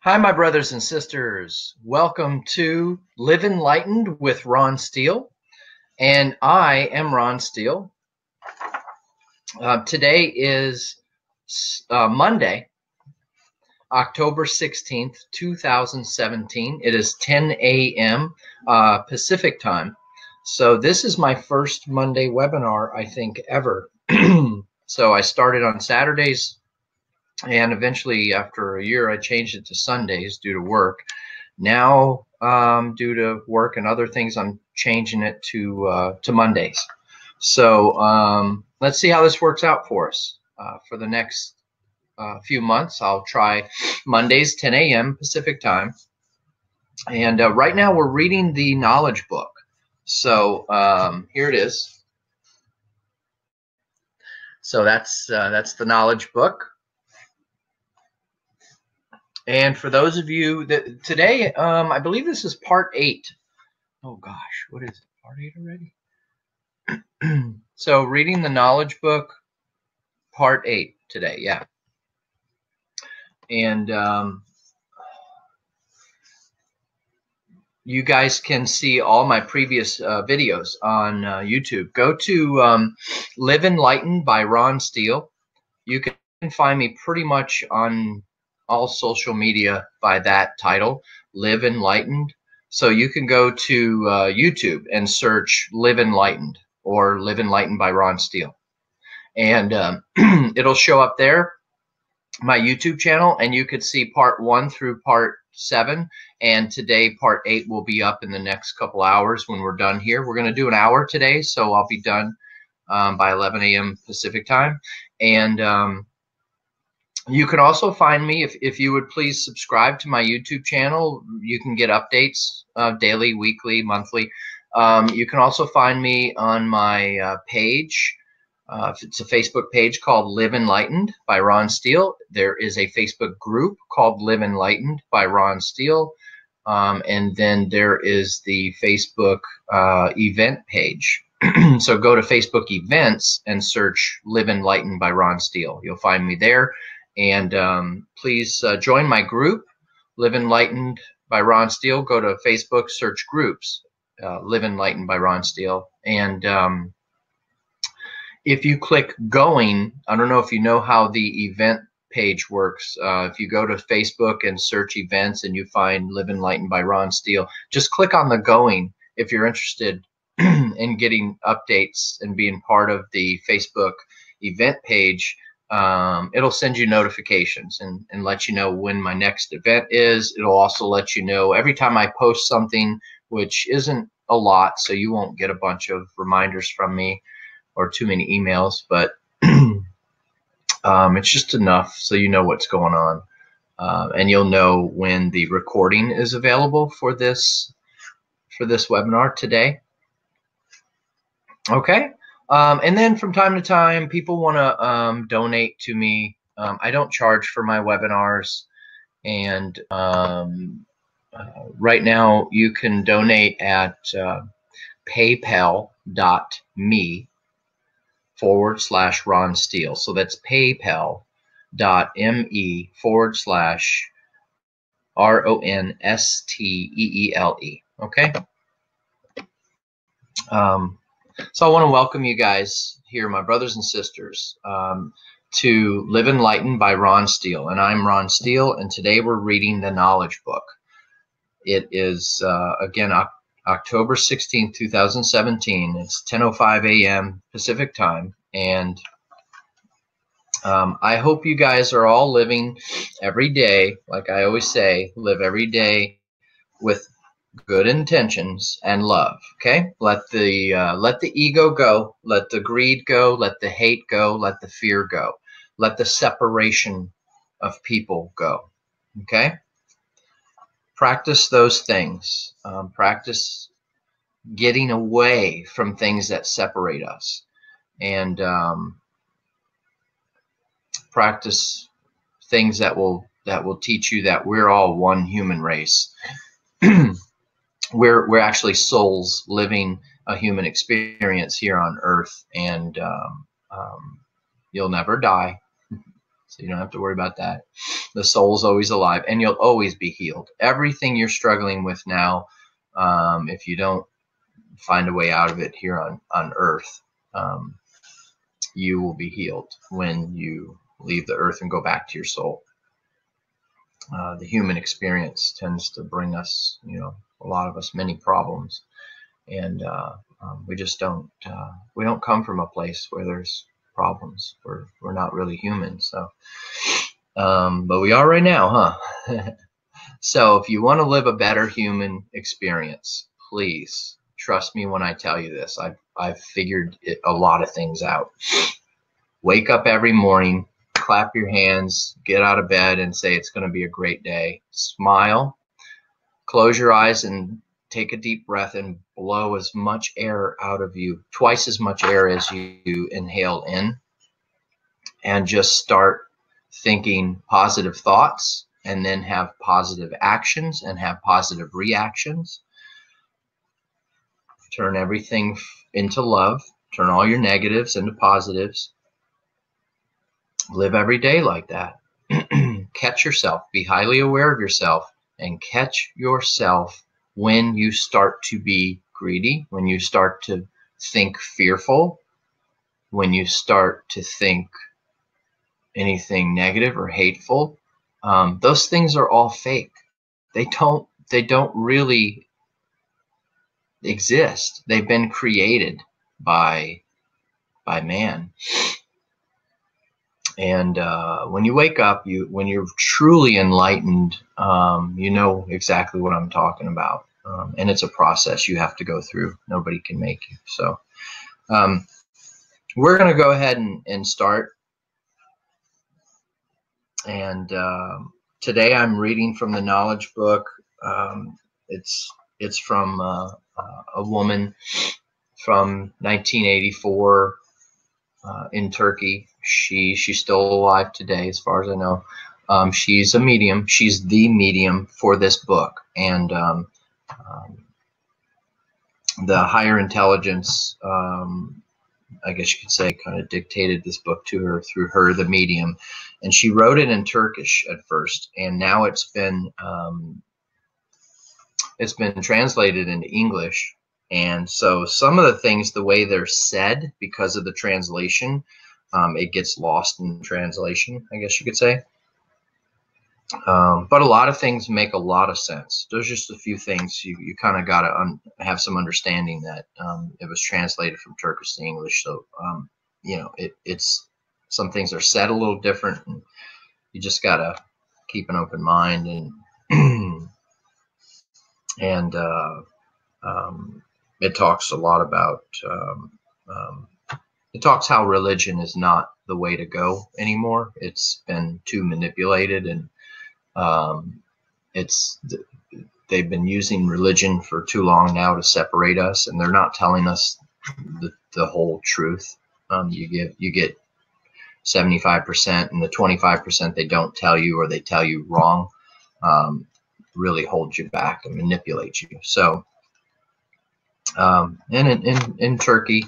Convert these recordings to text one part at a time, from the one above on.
Hi, my brothers and sisters. Welcome to Live Enlightened with Ron Steele. And I am Ron Steele. Today is Monday, October 16th, 2017. It is 10 a.m. Pacific time. So this is my first Monday webinar, I think, ever. So I started on Saturdays. And eventually, after a year, I changed it to Sundays due to work. Now, due to work and other things, I'm changing it to Mondays. So let's see how this works out for us. For the next few months, I'll try Mondays, 10 a.m. Pacific time. And right now, we're reading the Knowledge Book. So here it is. So that's the Knowledge Book. And for those of you that today, I believe this is part 8. Oh gosh, what is it? Part 8 already? So reading the Knowledge Book, part 8 today, yeah. And you guys can see all my previous videos on YouTube. Go to Live Enlightened by Ron Steele. You can find me pretty much on all social media by that title, Live Enlightened. So you can go to YouTube and search Live Enlightened or Live Enlightened by Ron Steele. And it'll show up there, my YouTube channel, and you could see part 1 through part 7. And today, part 8 will be up in the next couple hours when we're done here. We're going to do an hour today, so I'll be done by 11 a.m. Pacific time. And you can also find me, if you would please subscribe to my YouTube channel. You can get updates daily, weekly, monthly. You can also find me on my page. It's a Facebook page called Live Enlightened by Ron Steele. There is a Facebook group called Live Enlightened by Ron Steele. And then there is the Facebook event page. So go to Facebook events and search Live Enlightened by Ron Steele. You'll find me there. And please join my group, Live Enlightened by Ron Steele. Go to Facebook, search groups, Live Enlightened by Ron Steele. And if you click going, I don't know if you know how the event page works. If you go to Facebook and search events and you find Live Enlightened by Ron Steele, just click on the going if you're interested in getting updates and being part of the Facebook event page. It'll send you notifications and let you know when my next event is. It'll also let you know every time I post something, which isn't a lot, so you won't get a bunch of reminders from me or too many emails, but it's just enough so you know what's going on. And you'll know when the recording is available for this webinar today. Okay. And then from time to time, people want to donate to me. I don't charge for my webinars. And right now, you can donate at paypal.me/Ron Steele. So that's paypal.me/RONSTEELE. Okay. So I want to welcome you guys here, my brothers and sisters, to Live Enlightened by Ron Steele. And I'm Ron Steele, and today we're reading the Knowledge Book. It is, again, October 16th, 2017. It's 10:05 a.m. Pacific time. And I hope you guys are all living every day, like I always say, live every day with good intentions and love. Okay, let the ego go, let the greed go, let the hate go, let the fear go, let the separation of people go. Okay, practice those things. Practice getting away from things that separate us, and practice things that will teach you that we're all one human race. We're actually souls living a human experience here on Earth, and you'll never die, so you don't have to worry about that. The soul's always alive, and you'll always be healed. Everything you're struggling with now, if you don't find a way out of it here on earth, you will be healed when you leave the earth and go back to your soul. The human experience tends to bring us, a lot of us, many problems, and we just don't. We don't come from a place where there's problems. We're not really human. So, but we are right now, huh? So, if you want to live a better human experience, please trust me when I tell you this. I've figured a lot of things out. Wake up every morning, clap your hands, get out of bed and say it's going to be a great day. Smile, close your eyes and take a deep breath and blow as much air out of you, twice as much air as you inhale in, and just start thinking positive thoughts, and then have positive actions and have positive reactions. Turn everything into love. Turn all your negatives into positives. Live every day like that. Catch yourself. Be highly aware of yourself, and catch yourself when you start to be greedy, when you start to think fearful, when you start to think anything negative or hateful. Those things are all fake. They don't really exist. They've been created by man. And when you wake up, when you're truly enlightened, you know exactly what I'm talking about. And it's a process you have to go through. Nobody can make you. So we're going to go ahead and start. And today I'm reading from the Knowledge book. It's from a woman from 1984 in Turkey. She's still alive today, as far as I know. She's a medium. She's the medium for this book, and the higher intelligence, I guess you could say, kind of dictated this book to her through her, the medium, and she wrote it in Turkish at first, and now it's been translated into English. And so some of the things, the way they're said because of the translation, it gets lost in translation, I guess you could say. But a lot of things make a lot of sense. There's just a few things you kind of got to have some understanding that it was translated from Turkish to English. So, it's some things are said a little different, and you just got to keep an open mind. And it talks a lot about it talks how religion is not the way to go anymore. It's been too manipulated, and they've been using religion for too long now to separate us, and they're not telling us the whole truth. You get 75%, and the 25% they don't tell you, or they tell you wrong, really hold you back and manipulate you. So, and in Turkey,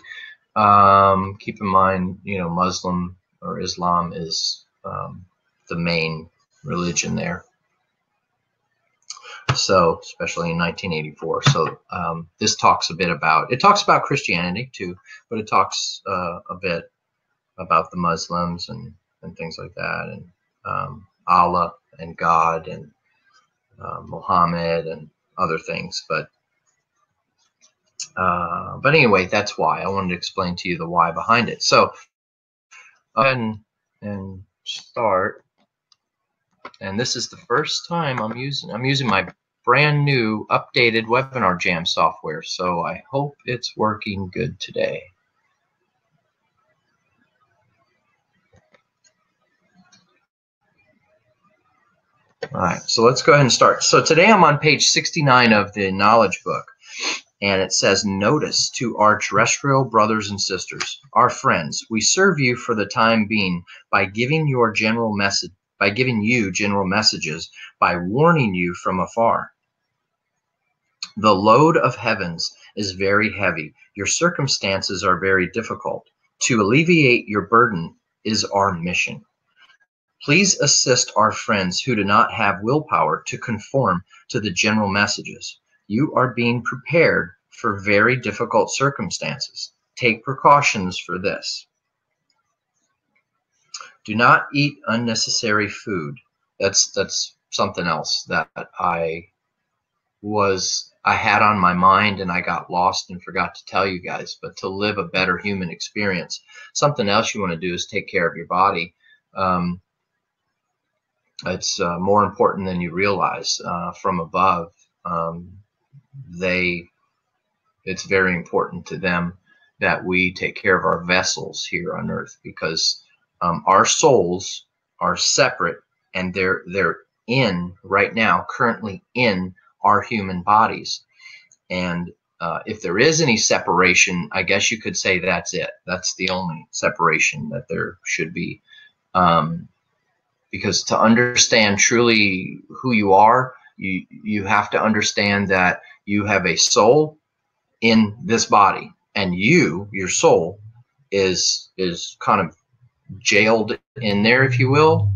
keep in mind, Muslim or Islam is the main religion there. So, especially in 1984. So, this talks a bit about, it talks about Christianity too, but it talks a bit about the Muslims and things like that, and Allah and God and Muhammad and other things. But anyway, that's why I wanted to explain to you the why behind it. So, go ahead and start. And this is the first time I'm using my brand new updated Webinar Jam software. So I hope it's working good today. All right, so let's go ahead and start. So today I'm on page 69 of the Knowledge book, and it says, "Notice to our terrestrial brothers and sisters, our friends, we serve you for the time being by giving you general messages, by warning you from afar. The load of heavens is very heavy. Your circumstances are very difficult. To alleviate your burden is our mission. Please assist our friends who do not have willpower to conform to the general messages. You are being prepared for very difficult circumstances. Take precautions for this. Do not eat unnecessary food. That's something else that I had on my mind, and I got lost and forgot to tell you guys. But to live a better human experience, something else you want to do is take care of your body. It's more important than you realize. From above, it's very important to them that we take care of our vessels here on earth, because our souls are separate, and they're in right now, currently in our human bodies. And if there is any separation, I guess you could say that's it. That's the only separation that there should be. Because to understand truly who you are, you have to understand that you have a soul in this body, and your soul is kind of jailed in there, if you will.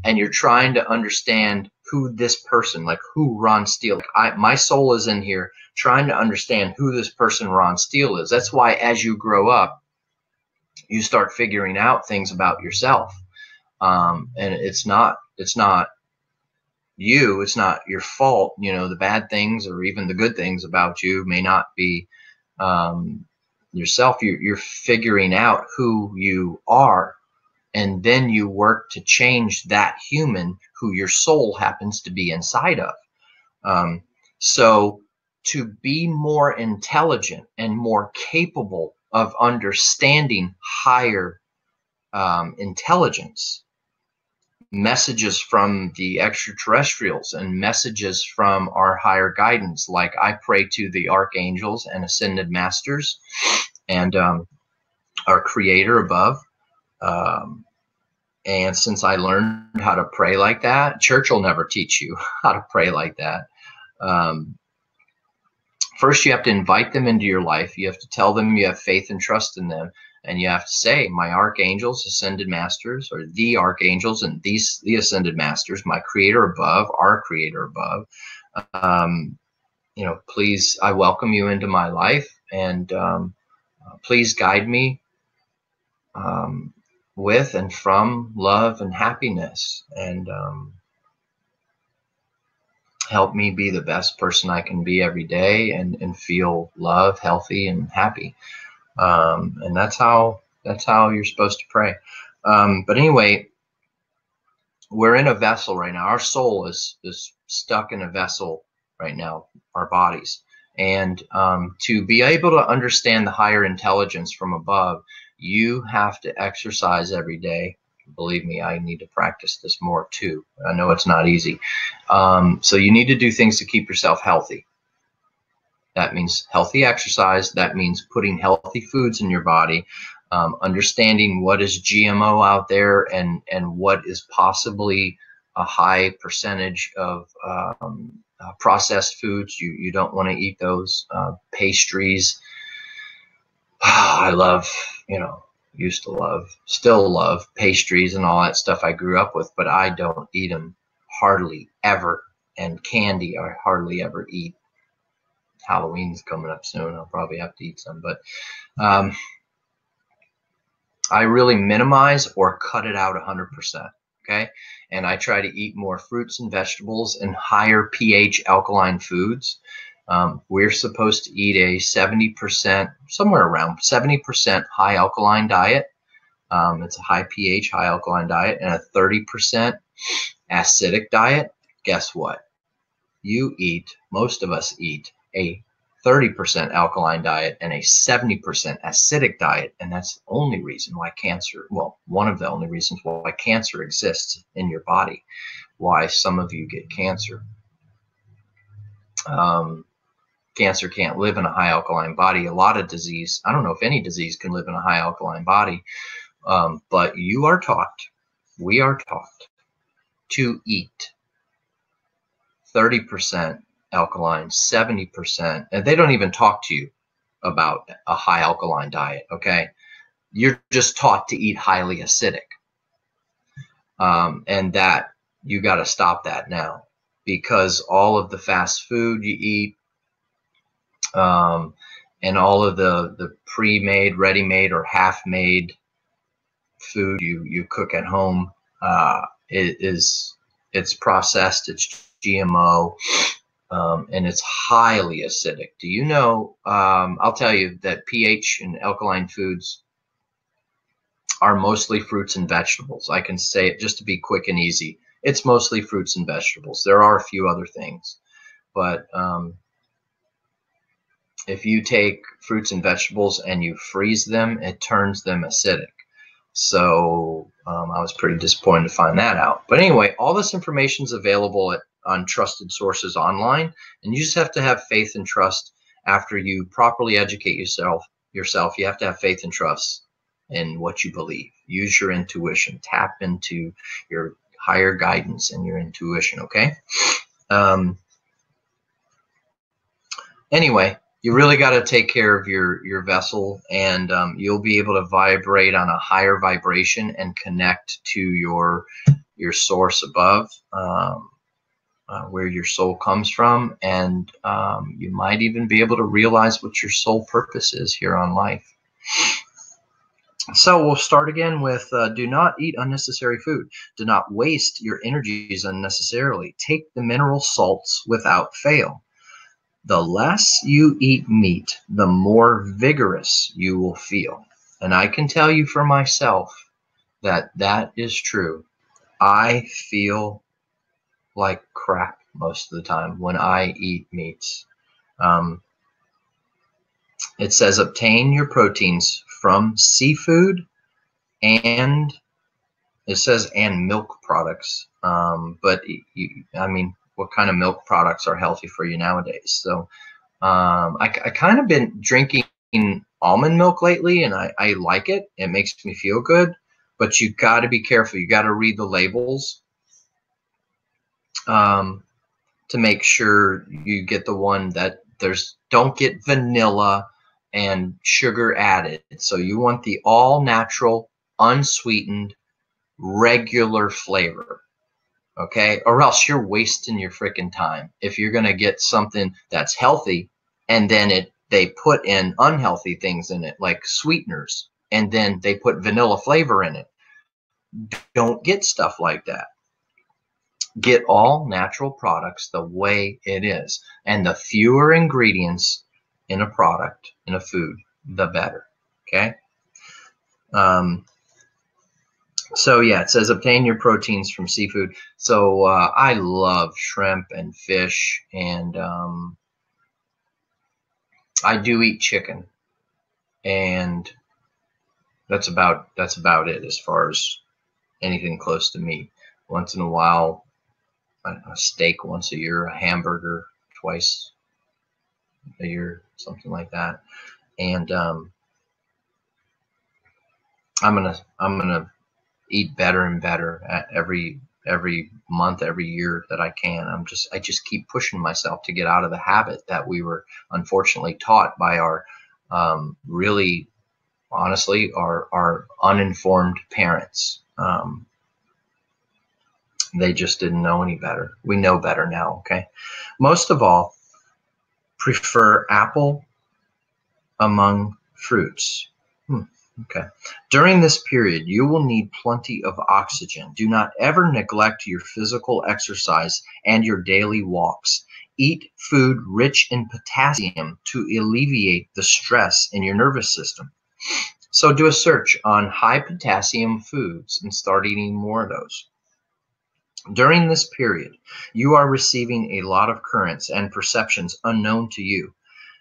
And you're trying to understand who this person, like who Ron Steele, my soul is in here trying to understand who this person Ron Steele is. That's why as you grow up, you start figuring out things about yourself. And it's not you, it's not your fault. You know, the bad things or even the good things about you may not be yourself. You're figuring out who you are, and then you work to change that human who your soul happens to be inside of. So to be more intelligent and more capable of understanding higher intelligence, messages from the extraterrestrials and messages from our higher guidance, like I pray to the archangels and ascended masters and our creator above. And since I learned how to pray like that, church will never teach you how to pray like that. First, you have to invite them into your life. You have to tell them you have faith and trust in them. And you have to say, my archangels, ascended masters, or the archangels and the ascended masters, my creator above, our creator above, please, I welcome you into my life, and please guide me with and from love and happiness, and help me be the best person I can be every day, and feel love, healthy, and happy. And that's how you're supposed to pray. But anyway, we're in a vessel right now. Our soul is stuck in a vessel right now, our bodies. And to be able to understand the higher intelligence from above, you have to exercise every day. Believe me, I need to practice this more too. I know it's not easy. So you need to do things to keep yourself healthy. That means healthy exercise. That means putting healthy foods in your body, understanding what is GMO out there, and what is possibly a high percentage of processed foods. You don't want to eat those. Pastries. I love, used to love, still love pastries and all that stuff I grew up with, but I don't eat them hardly ever. And candy I hardly ever eat. Halloween's coming up soon. I'll probably have to eat some, but I really minimize or cut it out 100%. Okay. And I try to eat more fruits and vegetables and higher pH alkaline foods. We're supposed to eat a 70%, somewhere around 70% high alkaline diet. It's a high pH, high alkaline diet, and a 30% acidic diet. Guess what? Most of us eat a 30% alkaline diet and a 70% acidic diet. And that's the only reason why cancer, well, one of the only reasons why cancer exists in your body, why some of you get cancer. Cancer can't live in a high alkaline body. A lot of disease, I don't know if any disease can live in a high alkaline body, but we are taught to eat 30% alkaline, 70%, and they don't even talk to you about a high alkaline diet, okay? You're just taught to eat highly acidic. And that you got to stop that now, because all of the fast food you eat, and all of the pre-made, ready-made, or half-made food you cook at home, it's processed, it's GMO, and it's highly acidic. Do you know? I'll tell you that pH and alkaline foods are mostly fruits and vegetables. I can say it just to be quick and easy. It's mostly fruits and vegetables. There are a few other things, but if you take fruits and vegetables and you freeze them, it turns them acidic. So I was pretty disappointed to find that out. But anyway, all this information is available on trusted sources online, and you just have to have faith and trust after you properly educate yourself. You have to have faith and trust in what you believe. Use your intuition. Tap into your higher guidance and your intuition, okay? Anyway, you really got to take care of your vessel, and you'll be able to vibrate on a higher vibration and connect to your source above, where your soul comes from, and you might even be able to realize what your soul purpose is here on life. So we'll start again with do not eat unnecessary food. Do not waste your energies unnecessarily. Take the mineral salts without fail. The less you eat meat, the more vigorous you will feel. And I can tell you for myself that that is true. I feel like crap most of the time when I eat meats. It says obtain your proteins from seafood, and it says and milk products. But I mean, what kind of milk products are healthy for you nowadays? So I kind of been drinking almond milk lately, and I like it. It makes me feel good, but you got to be careful. You got to read the labels to make sure you get the one that don't get vanilla and sugar added. So you want the all natural, unsweetened, regular flavor. Okay, or else you're wasting your freaking time. If you're going to get something that's healthy and then they put in unhealthy things in it, like sweeteners, and then they put vanilla flavor in it, don't get stuff like that. Get all natural products the way it is, and the fewer ingredients in a product, in a food, the better. Okay. So yeah, it says obtain your proteins from seafood. So I love shrimp and fish, and I do eat chicken, and that's about it as far as anything close to meat. Once in a while, a steak once a year, a hamburger twice a year, something like that. And I'm gonna eat better and better at every month, every year that I can. I just keep pushing myself to get out of the habit that we were unfortunately taught by our really honestly our uninformed parents. They just didn't know any better. We know better now. Okay. Most of all, prefer apple among fruits. Okay. During this period, you will need plenty of oxygen. Do not ever neglect your physical exercise and your daily walks. Eat food rich in potassium to alleviate the stress in your nervous system. So do a search on high potassium foods and start eating more of those. During this period, you are receiving a lot of currents and perceptions unknown to you.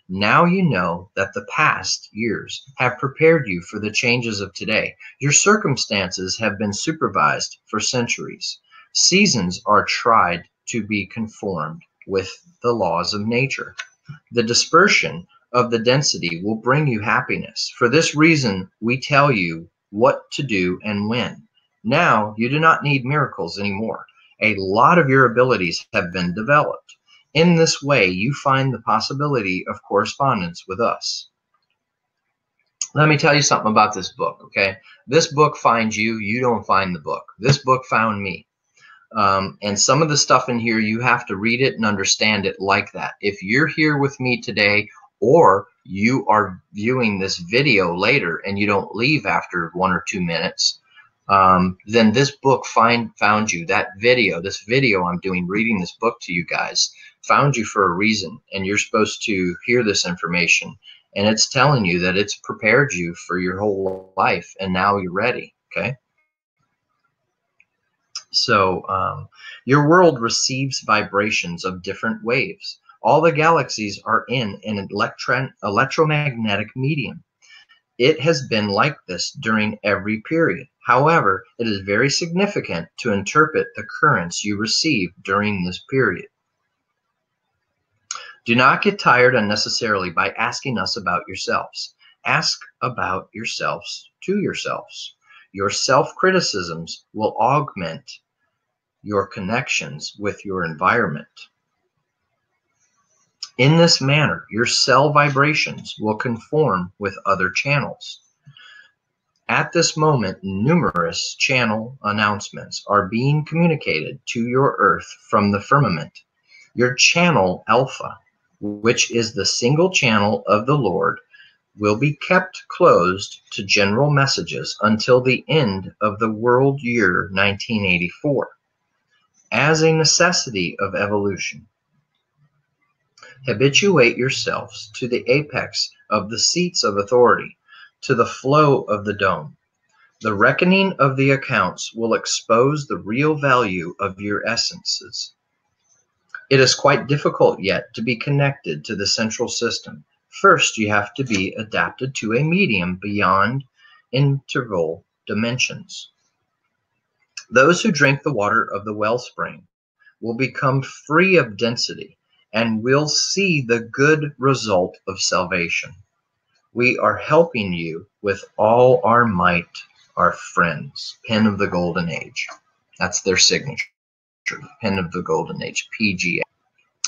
Now you know that the past years have prepared you for the changes of today. Your circumstances have been supervised for centuries. Seasons are tried to be conformed with the laws of nature. The dispersion of the density will bring you happiness. For this reason, we tell you what to do and when. Now you do not need miracles anymore. A lot of your abilities have been developed. In this way, you find the possibility of correspondence with us. Let me tell you something about this book, okay? This book finds you. You don't find the book. This book found me. And some of the stuff in here, you have to read it and understand it like that. If you're here with me today, or you are viewing this video later and you don't leave after 1 or 2 minutes, then this book found you. This video I'm doing, reading this book to you guys, found you for a reason, and you're supposed to hear this information. And it's telling you that it's prepared you for your whole life, and now you're ready, okay? So your world receives vibrations of different waves. All the galaxies are in an electromagnetic medium. It has been like this during every period. However, it is very significant to interpret the currents you receive during this period. Do not get tired unnecessarily by asking us about yourselves. Ask about yourselves to yourselves. Your self-criticisms will augment your connections with your environment. In this manner, your cell vibrations will conform with other channels. At this moment, numerous channel announcements are being communicated to your Earth from the firmament. Your channel Alpha, which is the single channel of the Lord, will be kept closed to general messages until the end of the world year 1984. As a necessity of evolution, habituate yourselves to the apex of the seats of authority, to the flow of the dome. The reckoning of the accounts will expose the real value of your essences. It is quite difficult yet to be connected to the central system. First, you have to be adapted to a medium beyond interval dimensions. Those who drink the water of the wellspring will become free of density and will see the good result of salvation. We are helping you with all our might, our friends. Pen of the Golden Age. That's their signature. Pen of the Golden Age, PGA.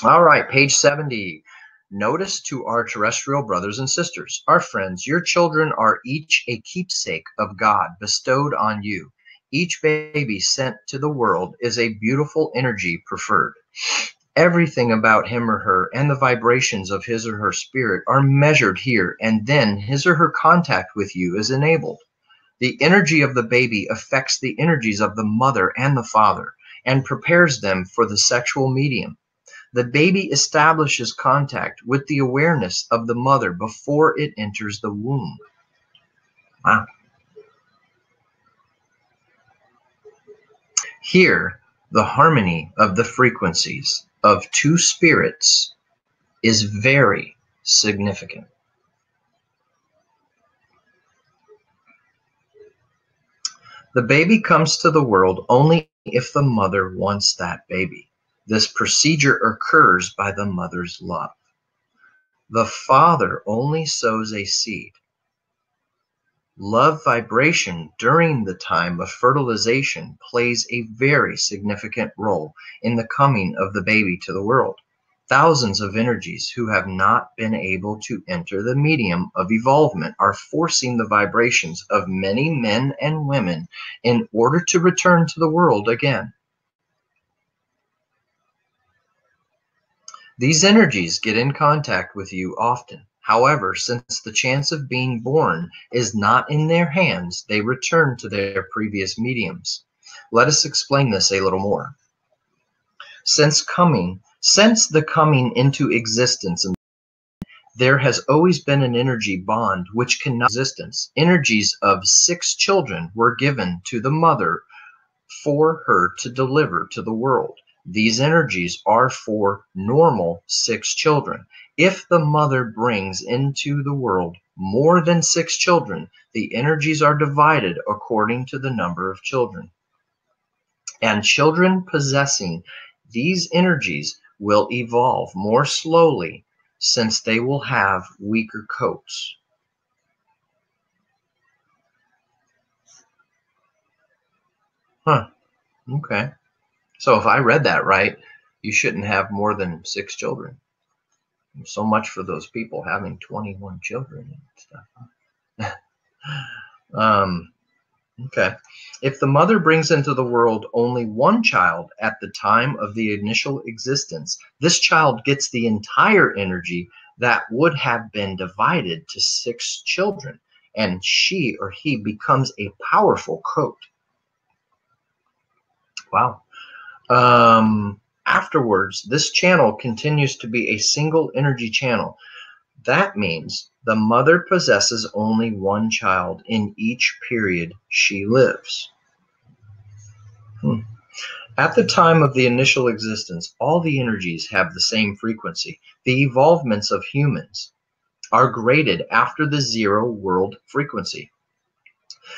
All right, page 70. Notice to our terrestrial brothers and sisters, our friends, your children are each a keepsake of God bestowed on you. Each baby sent to the world is a beautiful energy preferred. Everything about him or her and the vibrations of his or her spirit are measured here, and then his or her contact with you is enabled. The energy of the baby affects the energies of the mother and the father and prepares them for the sexual medium. The baby establishes contact with the awareness of the mother before it enters the womb. Wow. Here, the harmony of the frequencies of two spirits is very significant. The baby comes to the world only if the mother wants that baby. This procedure occurs by the mother's love. The father only sows a seed. Love vibration during the time of fertilization plays a very significant role in the coming of the baby to the world. Thousands of energies who have not been able to enter the medium of evolvement are forcing the vibrations of many men and women in order to return to the world again. These energies get in contact with you often. However, since the chance of being born is not in their hands, they return to their previous mediums. Let us explain this a little more. Since the coming into existence, there has always been an energy bond which cannot exist. Energies of 6 children were given to the mother for her to deliver to the world. These energies are for normal 6 children. If the mother brings into the world more than 6 children, the energies are divided according to the number of children. And children possessing these energies will evolve more slowly since they will have weaker coats. Huh. Okay. So if I read that right, you shouldn't have more than 6 children. So much for those people having 21 children and stuff. Okay. If the mother brings into the world only one child at the time of the initial existence, this child gets the entire energy that would have been divided to 6 children, and she or he becomes a powerful coat. Wow. Afterwards, this channel continues to be a single energy channel. That means the mother possesses only one child in each period she lives. At the time of the initial existence, all the energies have the same frequency. The evolvements of humans are graded after the 0 world frequency.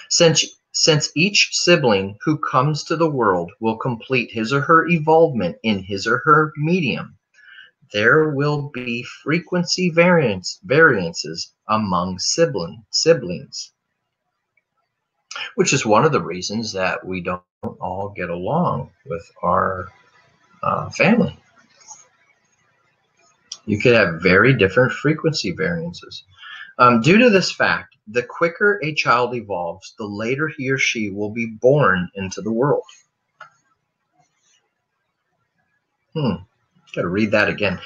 Since each sibling who comes to the world will complete his or her evolvement in his or her medium, there will be frequency variances among siblings, which is one of the reasons that we don't all get along with our family. You could have very different frequency variances. Due to this fact, the quicker a child evolves, the later he or she will be born into the world. Got to read that again.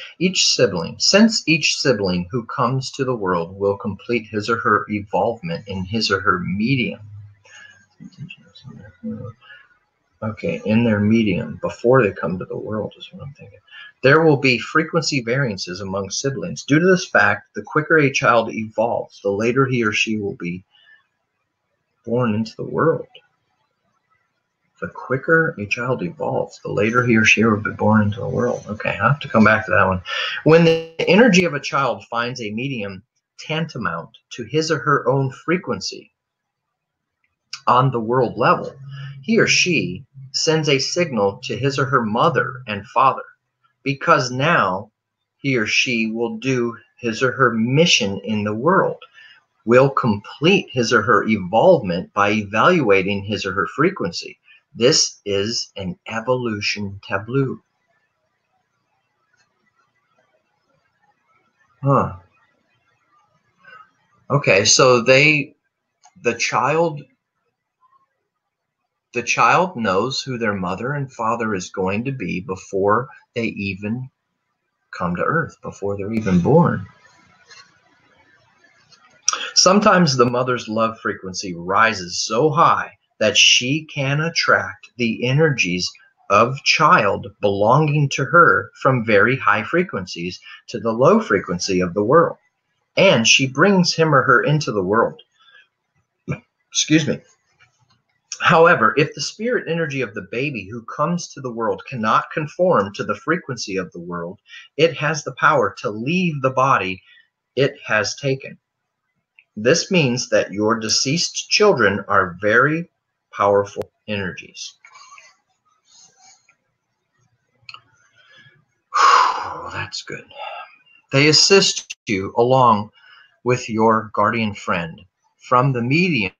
Since each sibling who comes to the world will complete his or her evolvement in his or her medium. Okay, in their medium before they come to the world is what I'm thinking. There will be frequency variances among siblings. Due to this fact, the quicker a child evolves, the later he or she will be born into the world. The quicker a child evolves, the later he or she will be born into the world. Okay, I have to come back to that one. When the energy of a child finds a medium tantamount to his or her own frequency on the world level, he or she sends a signal to his or her mother and father, because now he or she will do his or her mission in the world, will complete his or her evolvement by evaluating his or her frequency. This is an evolution tableau. Okay, so the child knows who their mother and father is going to be before they even come to Earth, before they're even born. Sometimes the mother's love frequency rises so high that she can attract the energies of child belonging to her from very high frequencies to the low frequency of the world, and she brings him or her into the world. Excuse me. However, if the spirit energy of the baby who comes to the world cannot conform to the frequency of the world, it has the power to leave the body it has taken. This means that your deceased children are very powerful energies. That's good. They assist you along with your guardian friend from the medium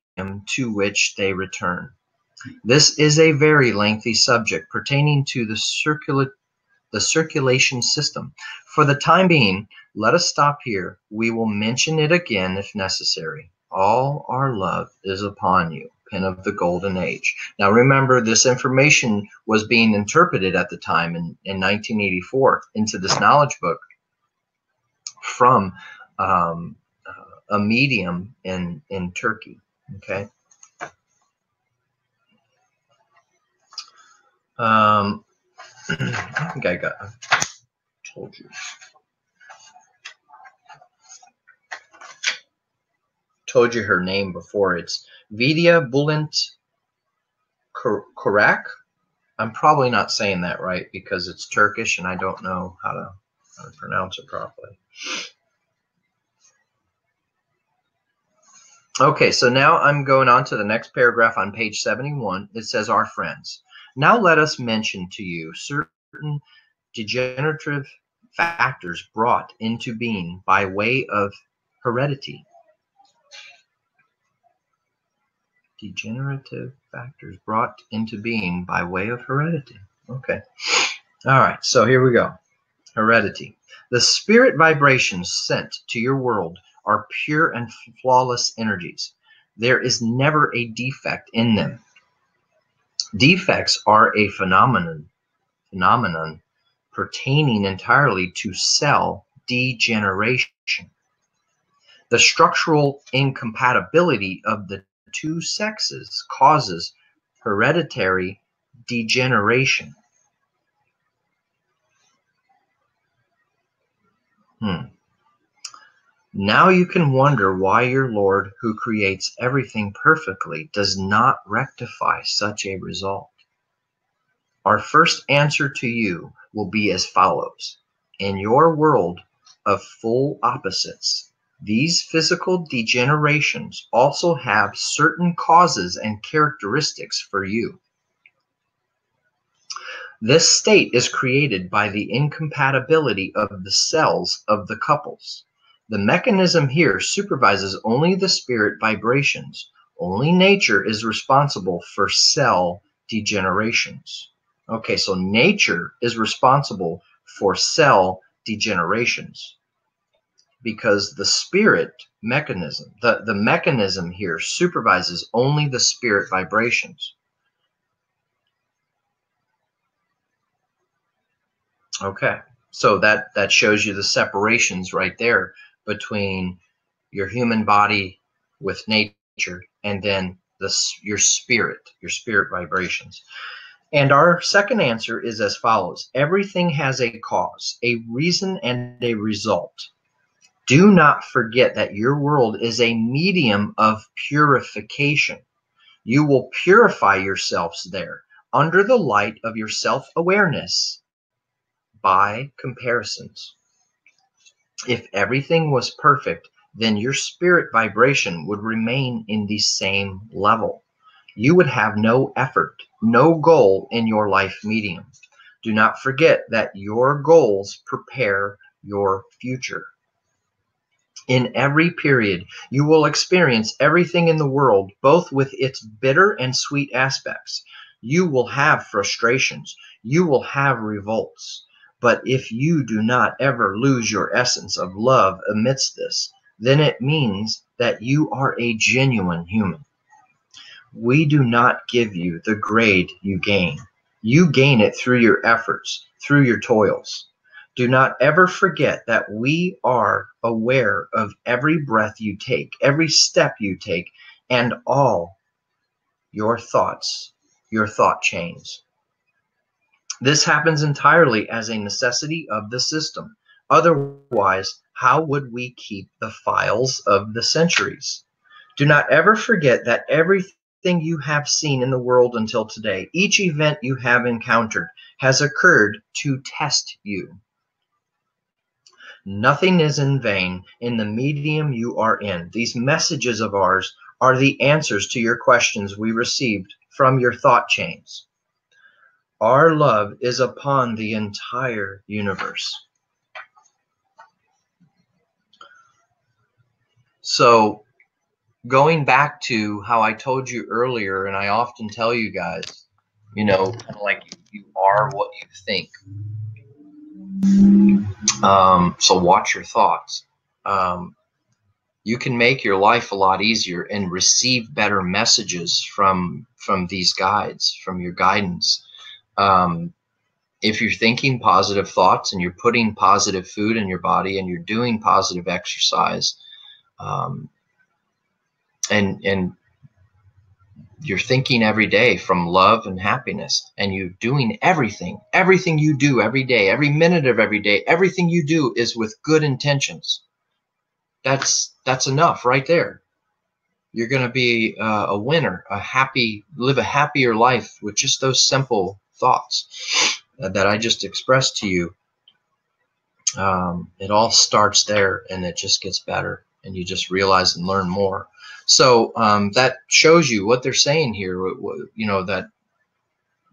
to which they return. This is a very lengthy subject pertaining to the circulation system. For the time being, let us stop here. We will mention it again if necessary. All our love is upon you. Pen of the Golden Age. Now remember, this information was being interpreted at the time in 1984 into this knowledge book from a medium in Turkey. Okay. I think I told you. Told you her name before. It's Vidya Bulent Korak. I'm probably not saying that right because it's Turkish and I don't know how to pronounce it properly. Okay, so now I'm going on to the next paragraph on page 71. It says, our friends. Now let us mention to you certain degenerative factors brought into being by way of heredity. Degenerative factors brought into being by way of heredity. Okay. All right, so here we go. Heredity. The spirit vibrations sent to your world are pure and flawless energies. There is never a defect in them. Defects are a phenomenon pertaining entirely to cell degeneration. The structural incompatibility of the two sexes causes hereditary degeneration. Now you can wonder why your Lord, who creates everything perfectly, does not rectify such a result. Our first answer to you will be as follows. In your world of full opposites, these physical degenerations also have certain causes and characteristics for you. This state is created by the incompatibility of the cells of the couples. The mechanism here supervises only the spirit vibrations. Only nature is responsible for cell degenerations. Okay, so nature is responsible for cell degenerations because the spirit mechanism, the mechanism here supervises only the spirit vibrations. Okay, so that shows you the separations right there between your human body with nature and then your spirit vibrations. And our second answer is as follows. Everything has a cause, a reason, and a result. Do not forget that your world is a medium of purification. You will purify yourselves there under the light of your self-awareness by comparisons. If everything was perfect, then your spirit vibration would remain in the same level. You would have no effort, no goal in your life medium. Do not forget that your goals prepare your future. In every period, you will experience everything in the world, both with its bitter and sweet aspects. You will have frustrations. You will have revolts. But if you do not ever lose your essence of love amidst this, then it means that you are a genuine human. We do not give you the grade you gain. You gain it through your efforts, through your toils. Do not ever forget that we are aware of every breath you take, every step you take, and all your thoughts, your thought chains. This happens entirely as a necessity of the system. Otherwise, how would we keep the files of the centuries? Do not ever forget that everything you have seen in the world until today, each event you have encountered, has occurred to test you. Nothing is in vain in the medium you are in. These messages of ours are the answers to your questions we received from your thought chains. Our love is upon the entire universe. So, going back to how I told you earlier, and I often tell you guys, you know, kind of like you are what you think. So watch your thoughts. You can make your life a lot easier and receive better messages from these guides, from your guidance. If you're thinking positive thoughts and you're putting positive food in your body and you're doing positive exercise, and you're thinking every day from love and happiness, and you're doing everything you do every day, every minute of every day, everything you do is with good intentions. That's enough right there. You're going to be a winner, live a happier life with just those simple thoughts that I just expressed to you. It all starts there, and it just gets better, and you just realize and learn more. So that shows you what they're saying here. You know, that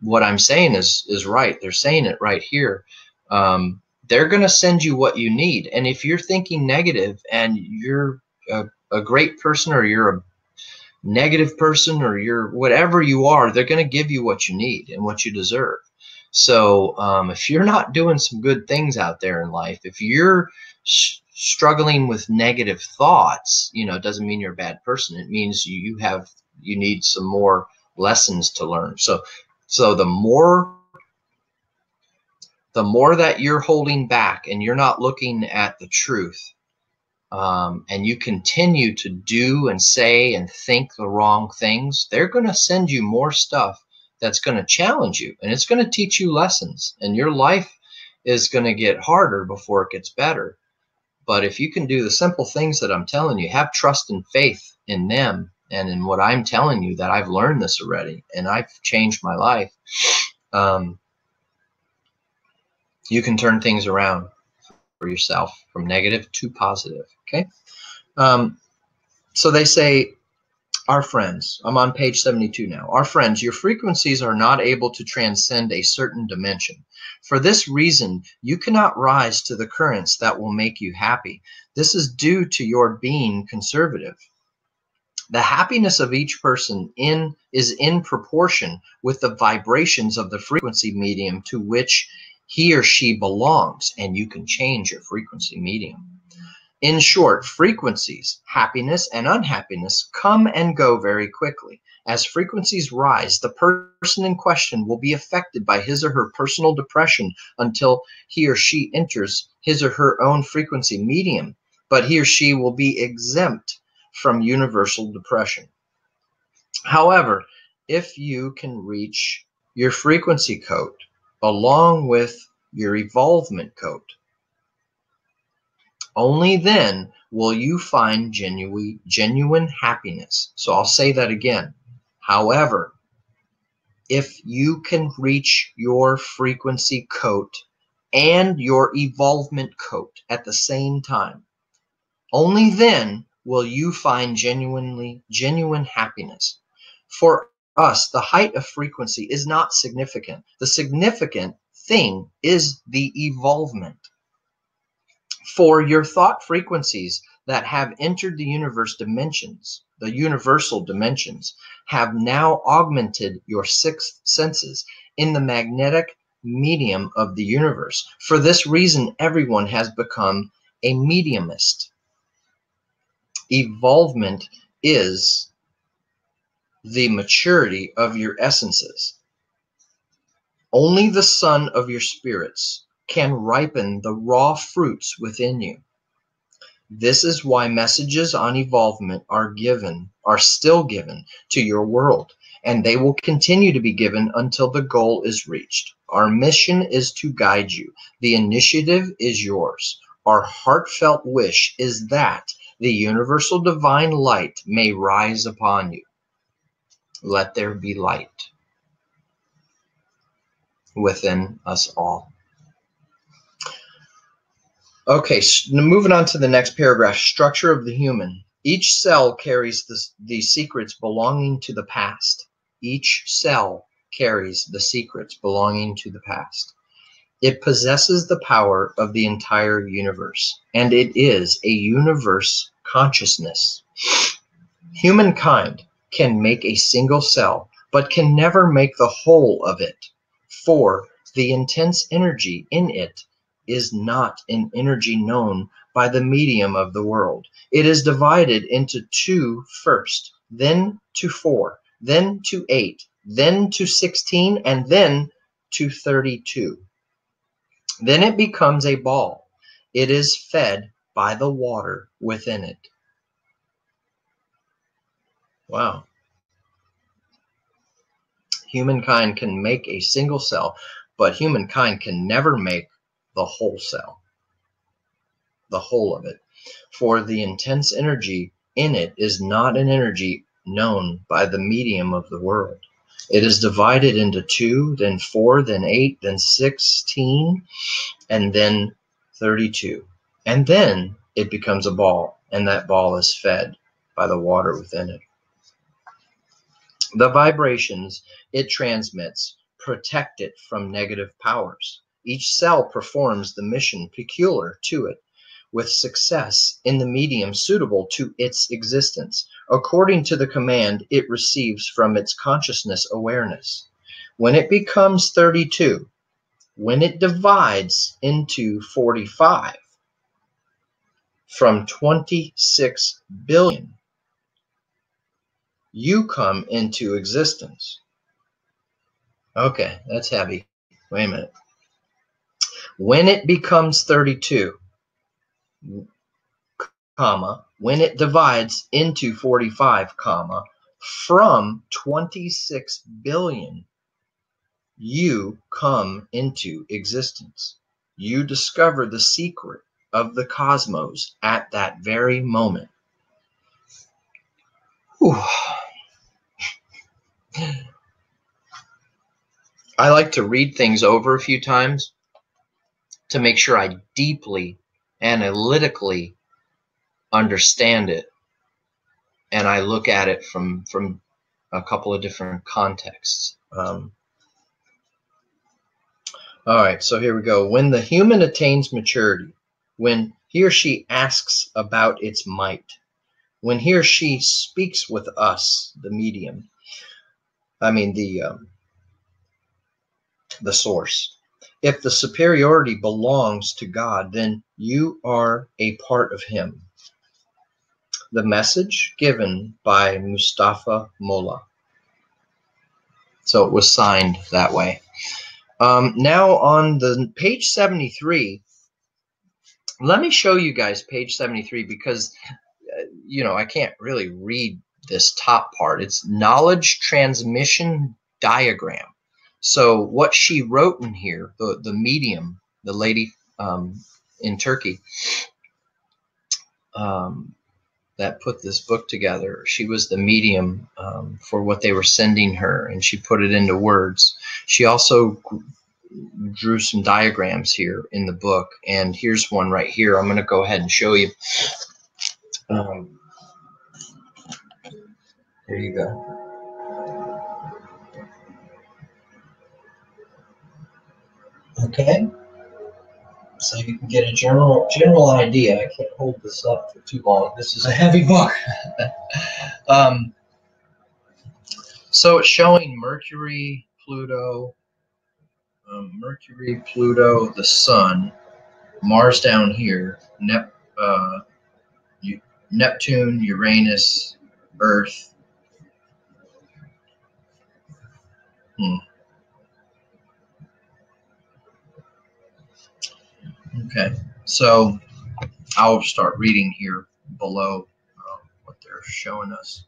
what I'm saying is right. They're saying it right here. They're going to send you what you need. And if you're thinking negative and you're a great person, or you're a negative person, or you're whatever you are, they're going to give you what you need and what you deserve. So if you're not doing some good things out there in life, if you're struggling with negative thoughts, doesn't mean you're a bad person. It means you need some more lessons to learn. So the more that you're holding back and you're not looking at the truth, and you continue to do and say and think the wrong things, they're going to send you more stuff that's going to challenge you, and it's going to teach you lessons, and your life is going to get harder before it gets better. But if you can do the simple things that I'm telling you, have trust and faith in them and in what I'm telling you, that I've learned this already and I've changed my life, you can turn things around for yourself from negative to positive. Okay. So they say, our friends, I'm on page 72 now. Our friends, your frequencies are not able to transcend a certain dimension. For this reason, you cannot rise to the currents that will make you happy. This is due to your being conservative. The happiness of each person is in proportion with the vibrations of the frequency medium to which he or she belongs, and you can change your frequency medium. In short, frequencies, happiness and unhappiness, come and go very quickly. As frequencies rise, the person in question will be affected by his or her personal depression until he or she enters his or her own frequency medium, but he or she will be exempt from universal depression. However, if you can reach your frequency code along with your evolvement code, only then will you find genuine happiness. So I'll say that again. However, if you can reach your frequency code and your evolvement code at the same time, only then will you find genuine happiness. For us, the height of frequency is not significant. The significant thing is the evolvement. For your thought frequencies that have entered the universal dimensions, have now augmented your sixth senses in the magnetic medium of the universe. For this reason, everyone has become a mediumist. Evolvement is the maturity of your essences. Only the sun of your spirits can ripen the raw fruits within you. This is why messages on evolvement are still given to your world, and they will continue to be given until the goal is reached. Our mission is to guide you. The initiative is yours. Our heartfelt wish is that the universal divine light may rise upon you. Let there be light within us all. Okay, so moving on to the next paragraph. Structure of the human. Each cell carries the secrets belonging to the past. Each cell carries the secrets belonging to the past. It possesses the power of the entire universe, and it is a universe consciousness. Humankind can make a single cell, but can never make the whole of it, for the intense energy in it is not an energy known by the medium of the world. It is divided into 2 first, then to 4, then to 8, then to 16, and then to 32. Then it becomes a ball. It is fed by the water within it. Wow. Humankind can make a single cell, but humankind can never make the whole cell, the whole of it. For the intense energy in it is not an energy known by the medium of the world. It is divided into 2, then 4, then 8, then 16, and then 32. And then it becomes a ball, and that ball is fed by the water within it. The vibrations it transmits protect it from negative powers. Each cell performs the mission peculiar to it, with success in the medium suitable to its existence, according to the command it receives from its consciousness awareness. When it becomes 32, when it divides into 45, from 26 billion, you come into existence. Okay, that's heavy. Wait a minute. When it becomes 32, comma, when it divides into 45, comma, from 26 billion, you come into existence. You discover the secret of the cosmos at that very moment. Whew. I like to read things over a few times to make sure I deeply, analytically understand it, and I look at it from a couple of different contexts. All right, so here we go. When the human attains maturity, when he or she asks about its might, when he or she speaks with us, the medium, I mean the source. If the superiority belongs to God, then you are a part of him. The message given by Mustafa Molla. So it was signed that way. Now on the page 73, let me show you guys page 73 because, I can't really read this top part. It's knowledge transmission diagram. So what she wrote in here, the medium, the lady in Turkey that put this book together, she was the medium for what they were sending her, and she put it into words. She also drew some diagrams here in the book, and here's one right here. I'm going to go ahead and show you. Here you go. Okay, so you can get a general idea. I can't hold this up for too long. This is a heavy book. So it's showing Mercury, Pluto, the Sun, Mars down here, Neptune, Uranus, Earth. Okay, so I'll start reading here below what they're showing us.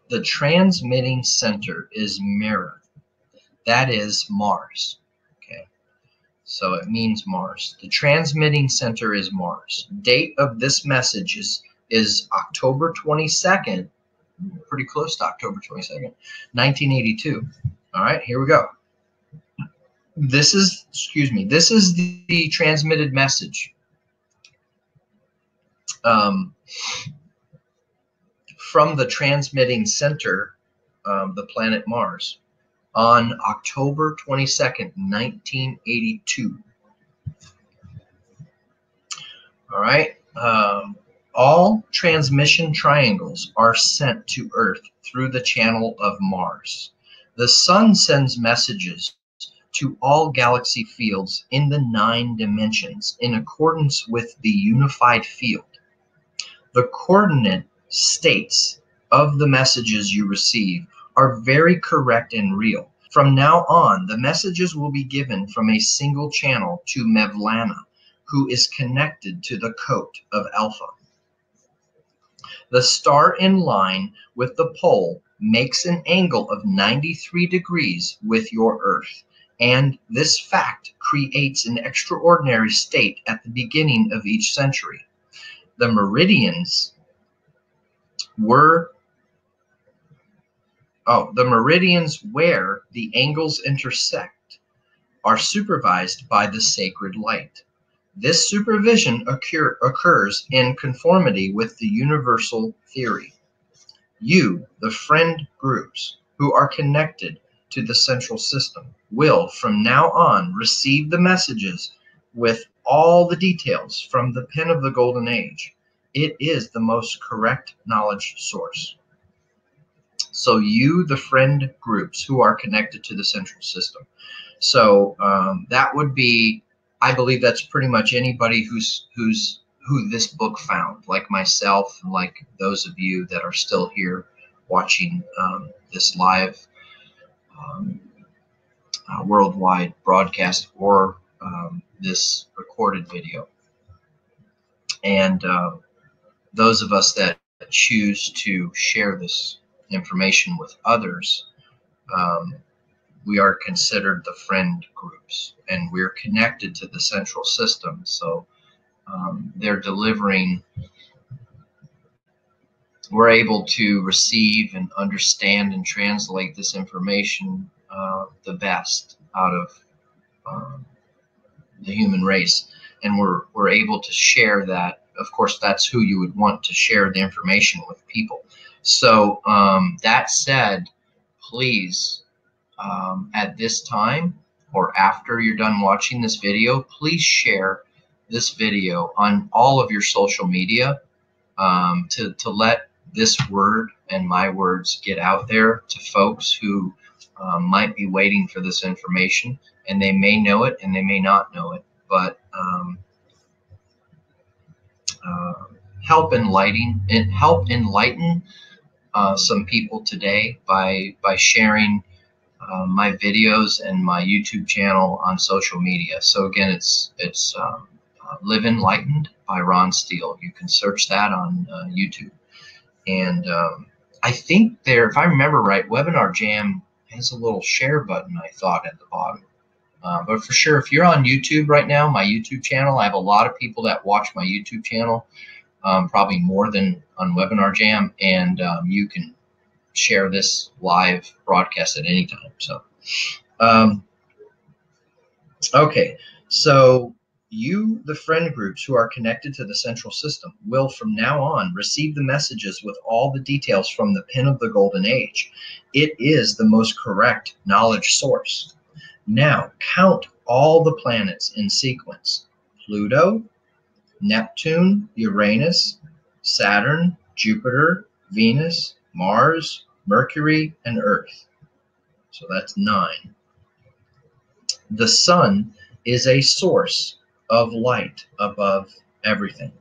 The transmitting center is mirror. That is Mars. Okay, so it means Mars. The transmitting center is Mars. Date of this message is October 22nd, pretty close to October 22nd, 1982. All right, here we go. This is the transmitted message from the transmitting center, the planet Mars, on October 22nd, 1982. All right. All transmission triangles are sent to Earth through the channel of Mars. The Sun sends messages to all galaxy fields in the 9 dimensions in accordance with the unified field. The coordinate states of the messages you receive are very correct and real. From now on, the messages will be given from a single channel to Mevlana, who is connected to the coat of Alpha. The star in line with the pole makes an angle of 93 degrees with your Earth, and this fact creates an extraordinary state at the beginning of each century. The meridians where the angles intersect are supervised by the sacred light. This supervision occurs in conformity with the universal theory. You, the friend groups who are connected to the central system, will from now on receive the messages with all the details from the pen of the Golden Age. It is the most correct knowledge source. So you, the friend groups who are connected to the central system. So that would be I believe that's pretty much anybody who this book found, like myself, and like those of you that are still here watching this live um, worldwide broadcast, or this recorded video. And those of us that choose to share this information with others, we are considered the friend groups, and we're connected to the central system. So they're delivering, we're able to receive and understand and translate this information the best out of the human race, and we're able to share that. Of course, that's who you would want to share the information with, people. So that said, please, at this time or after you're done watching this video, please share this video on all of your social media, to let this word and my words get out there to folks who might be waiting for this information, and they may know it and they may not know it, but help enlighten some people today by sharing my videos and my YouTube channel on social media. So again, it's Live Enlightened by Ron Steele. You can search that on YouTube. And I think there, if I remember right, Webinar Jam has a little share button, I thought, at the bottom. But for sure, if you're on YouTube right now, my YouTube channel, I have a lot of people that watch my YouTube channel, probably more than on Webinar Jam, and you can share this live broadcast at any time. So, okay, so you, the friend groups who are connected to the central system, will from now on receive the messages with all the details from the pin of the golden age. It is the most correct knowledge source. Now count all the planets in sequence: Pluto, Neptune, Uranus, Saturn, Jupiter, Venus, Mars, Mercury, and Earth. So that's 9. The sun is a source of light above everything.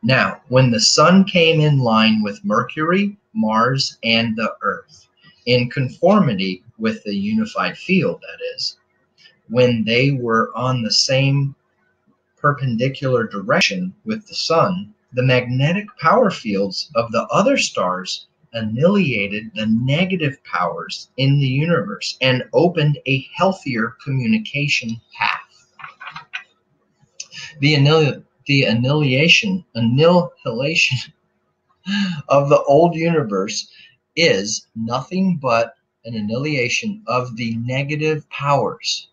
Now, when the sun came in line with Mercury, Mars, and the Earth, in conformity with the unified field, that is, when they were on the same perpendicular direction with the sun, the magnetic power fields of the other stars annihilated the negative powers in the universe and opened a healthier communication path. The annihilation of the old universe is nothing but an annihilation of the negative powers.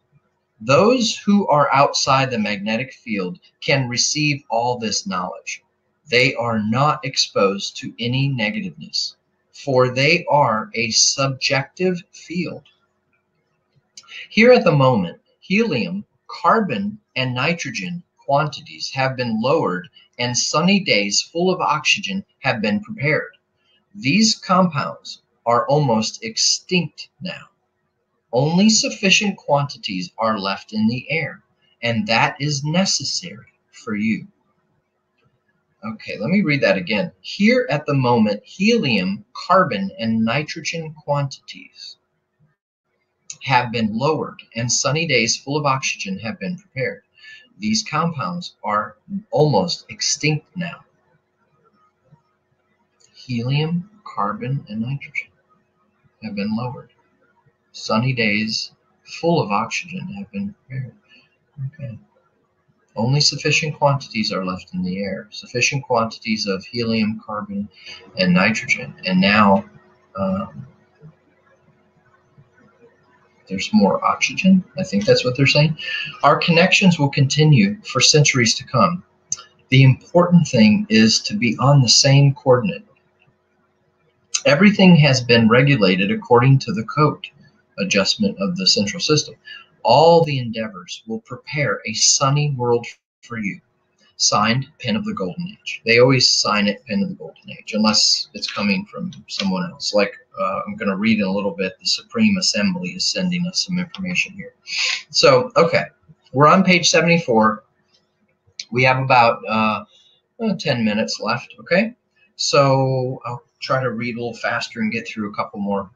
Those who are outside the magnetic field can receive all this knowledge. They are not exposed to any negativeness, for they are a subjective field. Here at the moment, helium, carbon, and nitrogen quantities have been lowered, and sunny days full of oxygen have been prepared. These compounds are almost extinct now. Only sufficient quantities are left in the air, and that is necessary for you. Okay, let me read that again. Here at the moment, helium, carbon, and nitrogen quantities have been lowered, and sunny days full of oxygen have been prepared. These compounds are almost extinct now. Helium, carbon, and nitrogen have been lowered. Sunny days full of oxygen have been prepared. Okay. Only sufficient quantities are left in the air. Sufficient quantities of helium, carbon, and nitrogen. And now there's more oxygen. I think that's what they're saying. Our connections will continue for centuries to come. The important thing is to be on the same coordinate. Everything has been regulated according to the code adjustment of the central system. All the endeavors will prepare a sunny world for you. Signed, Pen of the Golden Age. They always sign it Pen of the Golden Age, unless it's coming from someone else. Like I'm going to read in a little bit, the Supreme Assembly is sending us some information here. So, okay, we're on page 74. We have about 10 minutes left, okay? So I'll try to read a little faster and get through a couple more,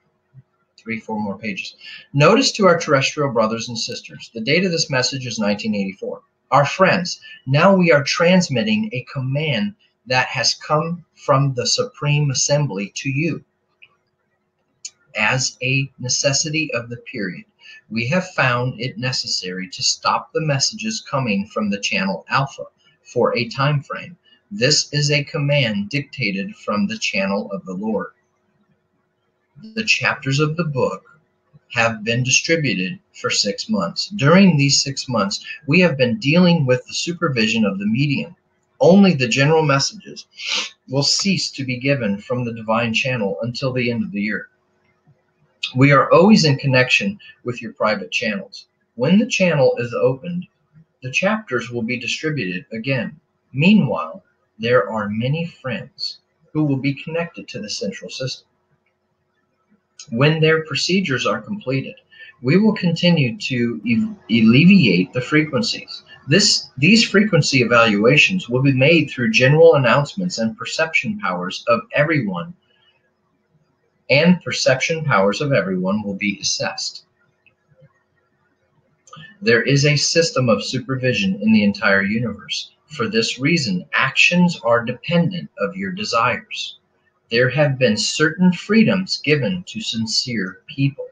3-4 more pages. Notice to our terrestrial brothers and sisters, the date of this message is 1984. Our friends, now we are transmitting a command that has come from the Supreme Assembly to you. As a necessity of the period, we have found it necessary to stop the messages coming from the channel Alpha for a time frame. This is a command dictated from the channel of the Lord. The chapters of the book have been distributed for 6 months. During these 6 months, we have been dealing with the supervision of the medium. Only the general messages will cease to be given from the divine channel until the end of the year. We are always in connection with your private channels. When the channel is opened, the chapters will be distributed again. Meanwhile, there are many friends who will be connected to the central system. When their procedures are completed, we will continue to alleviate the frequencies. These frequency evaluations will be made through general announcements and perception powers of everyone, will be assessed. There is a system of supervision in the entire universe. For this reason, actions are dependent of your desires. There have been certain freedoms given to sincere people.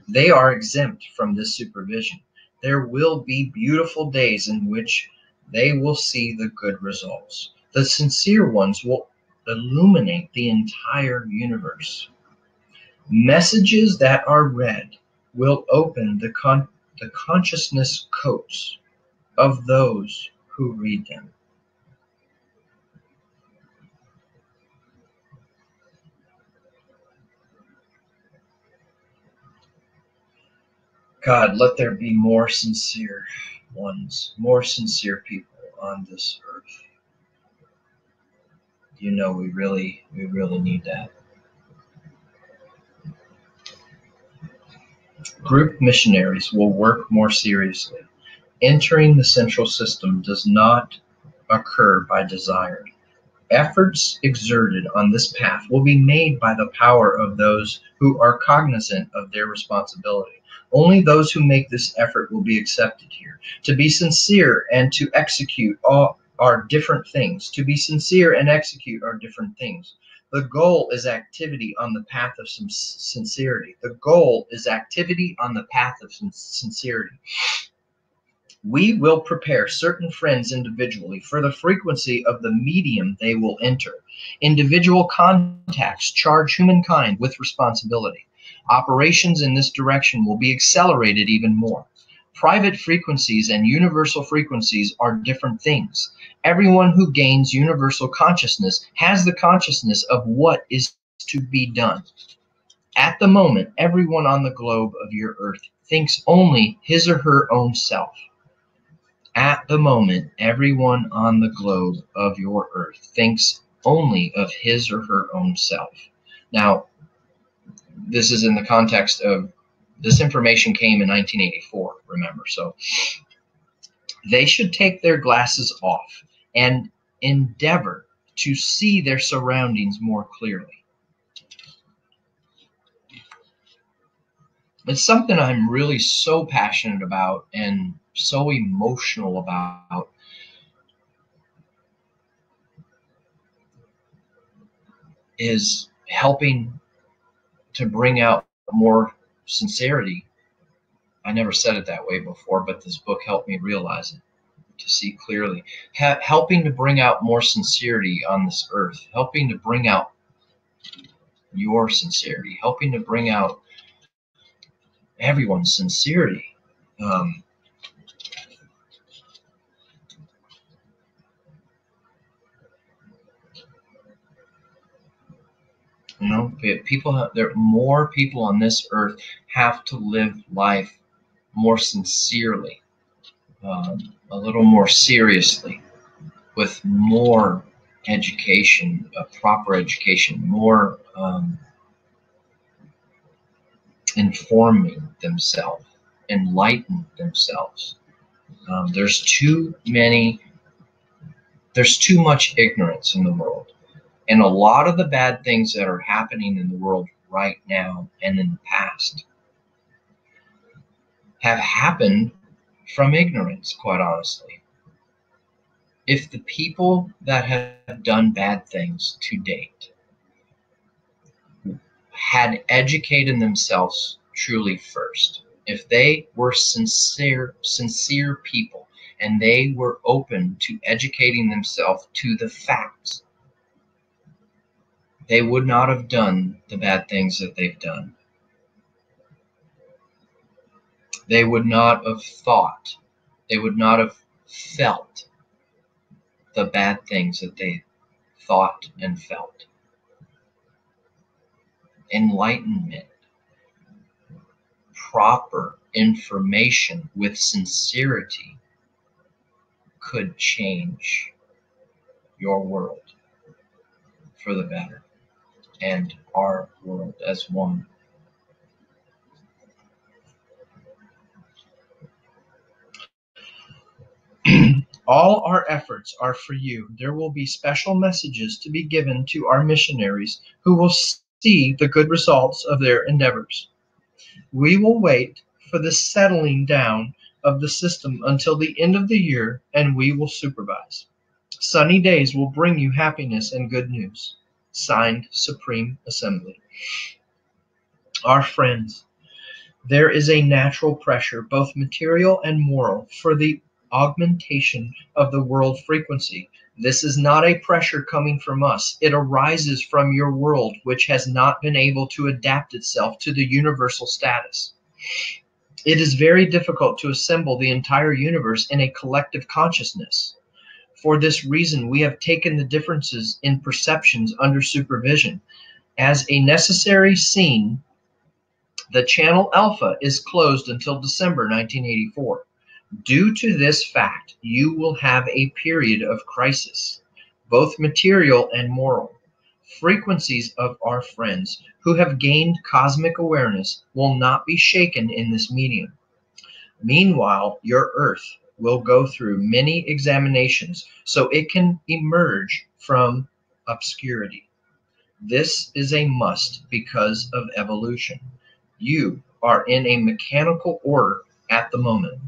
They are exempt from this supervision. There will be beautiful days in which they will see the good results. The sincere ones will illuminate the entire universe. Messages that are read will open the consciousness codes of those who read them. God, let there be more sincere ones, more sincere people on this earth. You know, we really need that. Group missionaries will work more seriously. Entering the central system does not occur by desire. Efforts exerted on this path will be made by the power of those who are cognizant of their responsibility. Only those who make this effort will be accepted here. To be sincere and to execute are different things. To be sincere and execute are different things. The goal is activity on the path of some sincerity. The goal is activity on the path of sincerity. We will prepare certain friends individually for the frequency of the medium they will enter. Individual contacts charge humankind with responsibility. Operations in this direction will be accelerated even more. Private frequencies and universal frequencies are different things. Everyone who gains universal consciousness has the consciousness of what is to be done. At the moment, everyone on the globe of your earth thinks only his or her own self. At the moment, everyone on the globe of your earth thinks only of his or her own self. Now, this is in the context of this information came in 1984, remember. So they should take their glasses off and endeavor to see their surroundings more clearly. It's something I'm really so passionate about and so emotional about. Is helping to bring out more sincerity. I never said it that way before, but this book helped me realize it, to see clearly. Helping to bring out more sincerity on this earth, helping to bring out your sincerity, helping to bring out everyone's sincerity. You know, there are more people on this earth have to live life more sincerely, a little more seriously. with more education, proper education, more informing themselves, enlighten themselves. There's too much ignorance in the world. And a lot of the bad things that are happening in the world right now and in the past have happened from ignorance, quite honestly. If the people that have done bad things to date had educated themselves truly first, if they were sincere people, and they were open to educating themselves to the facts, they would not have done the bad things that they've done. They would not have thought, they would not have felt the bad things that they thought and felt. Enlightenment, proper information with sincerity could change your world for the better, and our world as one. All our efforts are for you. There will be special messages to be given to our missionaries who will see the good results of their endeavors. We will wait for the settling down of the system until the end of the year, and we will supervise. Sunny days will bring you happiness and good news. Signed, Supreme Assembly. Our friends, there is a natural pressure, both material and moral, for the augmentation of the world frequency. This is not a pressure coming from us. It arises from your world, which has not been able to adapt itself to the universal status. It is very difficult to assemble the entire universe in a collective consciousness. For this reason, we have taken the differences in perceptions under supervision. As a necessary scene, the channel Alpha is closed until December 1984. Due to this fact, you will have a period of crisis, both material and moral. Frequencies of our friends who have gained cosmic awareness will not be shaken in this medium. Meanwhile, your Earth will go through many examinations so it can emerge from obscurity. This is a must because of evolution. You are in a mechanical order at the moment.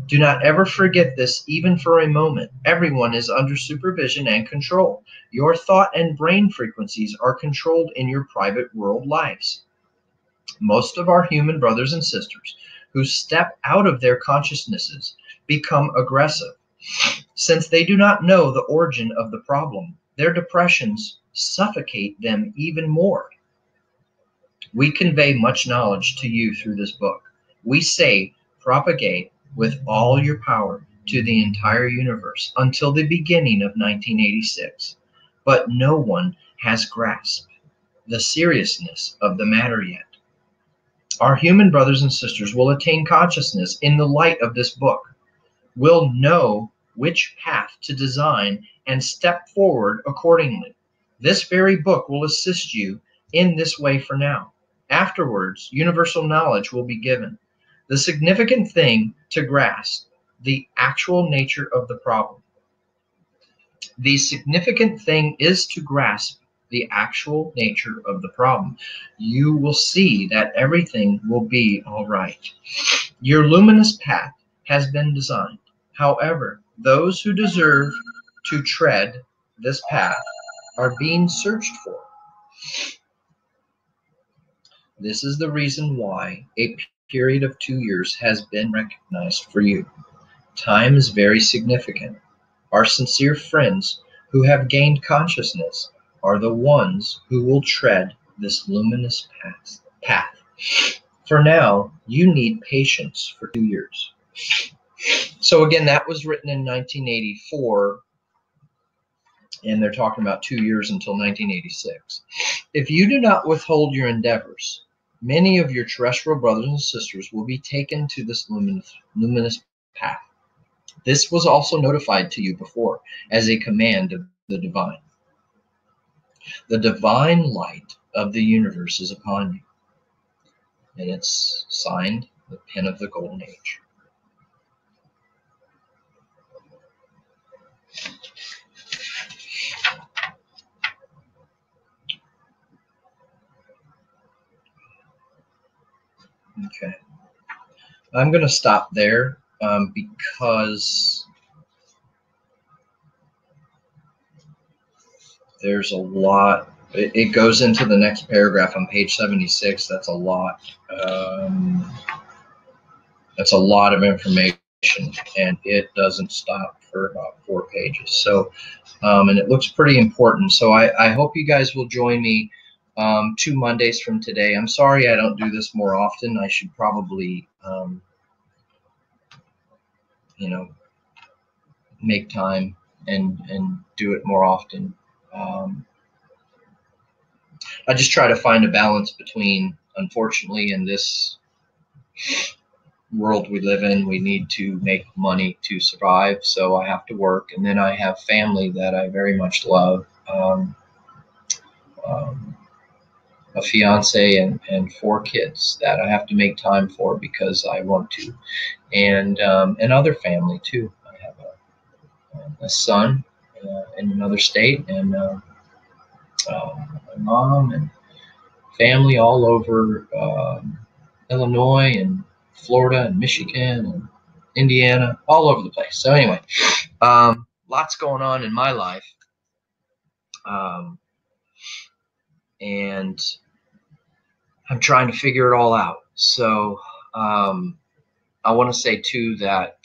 Do not ever forget this, even for a moment. Everyone is under supervision and control. Your thought and brain frequencies are controlled in your private world lives. Most of our human brothers and sisters who step out of their consciousnesses become aggressive. Since they do not know the origin of the problem, their depressions suffocate them even more. We convey much knowledge to you through this book. We say, propagate with all your power to the entire universe until the beginning of 1986. But no one has grasped the seriousness of the matter yet. Our human brothers and sisters will attain consciousness in the light of this book, will know which path to design and step forward accordingly. This very book will assist you in this way for now. Afterwards, universal knowledge will be given. The significant thing to grasp the actual nature of the problem. The significant thing is to grasp the actual nature of the problem. You will see that everything will be all right. Your luminous path has been designed. However, those who deserve to tread this path are being searched for. This is the reason why a period of 2 years has been recognized for you. Time is very significant. Our sincere friends who have gained consciousness are the ones who will tread this luminous path. For now, you need patience for 2 years. So again, that was written in 1984, and they're talking about 2 years until 1986. If you do not withhold your endeavors, many of your terrestrial brothers and sisters will be taken to this luminous path. This was also notified to you before as a command of the divine. The divine light of the universe is upon you, and it's signed the pen of the golden age. Okay. I'm going to stop there because there's a lot. It goes into the next paragraph on page 76. That's a lot. That's a lot of information, and it doesn't stop for about 4 pages. So, and it looks pretty important. So I hope you guys will join me 2 Mondays from today. I'm sorry I don't do this more often. I should probably, you know, make time and do it more often. I just try to find a balance between, unfortunately, in this world we live in, we need to make money to survive. So I have to work, and then I have family that I very much love. A fiance and 4 kids that I have to make time for because I want to, and other family too. I have a son in another state, and my mom and family all over Illinois and Florida and Michigan and Indiana, all over the place. So anyway, lots going on in my life, and I'm trying to figure it all out. So I want to say too that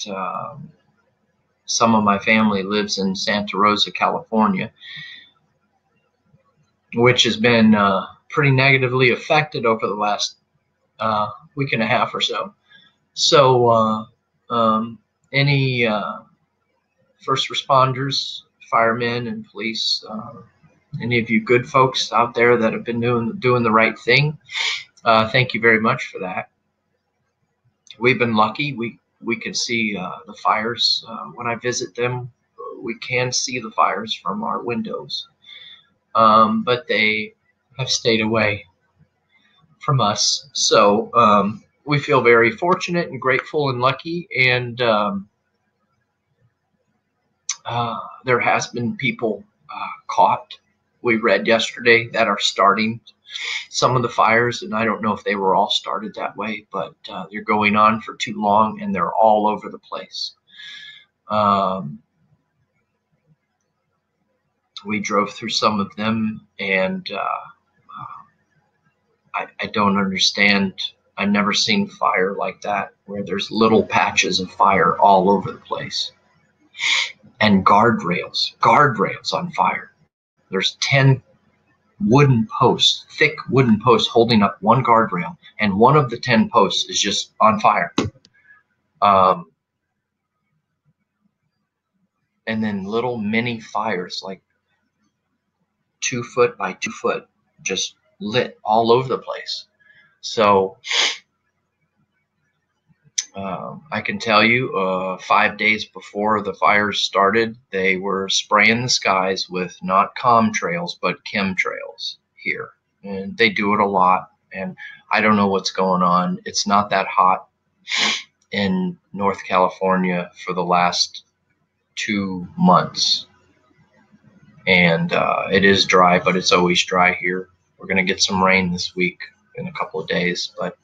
some of my family lives in Santa Rosa, California, which has been pretty negatively affected over the last week and a half or so. So any first responders, firemen, and police, any of you good folks out there that have been doing the right thing, thank you very much for that. We've been lucky. We can see the fires. When I visit them, we can see the fires from our windows, but they have stayed away from us. So we feel very fortunate and grateful and lucky, and there has been people caught. We read yesterday that are starting some of the fires, and I don't know if they were all started that way, but they're going on for too long, and they're all over the place. We drove through some of them, and I don't understand. I've never seen fire like that, where there's little patches of fire all over the place. And guardrails on fire. There's 10 wooden posts, thick wooden posts holding up one guardrail, and one of the 10 posts is just on fire. And then little mini fires, like 2 foot by 2 foot, just lit all over the place. So I can tell you 5 days before the fires started, they were spraying the skies with not contrails, but chemtrails here. And they do it a lot. And I don't know what's going on. It's not that hot in North California for the last 2 months. And it is dry, but it's always dry here. We're going to get some rain this week in a couple of days. But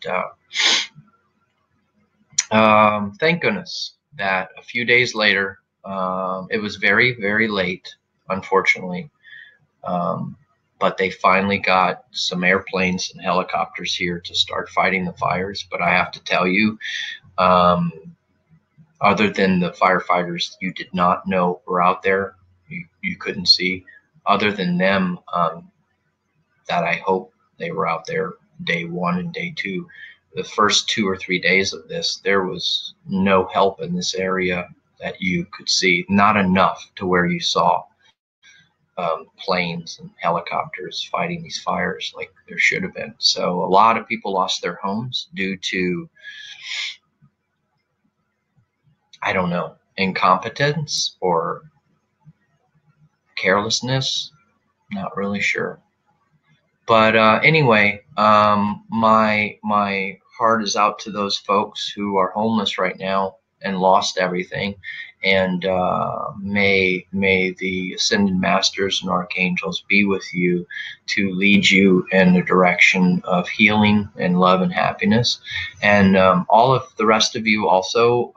thank goodness that a few days later, it was very, very late, unfortunately, but they finally got some airplanes and helicopters here to start fighting the fires. But I have to tell you, other than the firefighters you did not know were out there, you couldn't see, other than them, that I hope they were out there day 1 and day 2. The first 2 or 3 days of this, there was no help in this area that you could see, not enough to where you saw planes and helicopters fighting these fires like there should have been. So a lot of people lost their homes due to, I don't know, incompetence or carelessness. Not really sure. But anyway, my heart is out to those folks who are homeless right now and lost everything. And may the ascended masters and archangels be with you to lead you in the direction of healing and love and happiness. And all of the rest of you also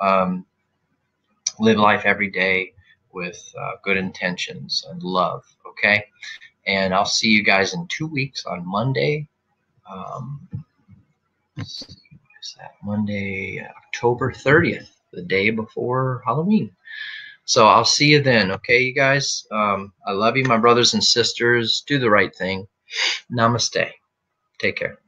live life every day with good intentions and love. Okay. And I'll see you guys in 2 weeks on Monday. Let's see, what is that? Monday, October 30th, the day before Halloween. So I'll see you then. Okay, you guys. I love you, my brothers and sisters. Do the right thing. Namaste. Take care.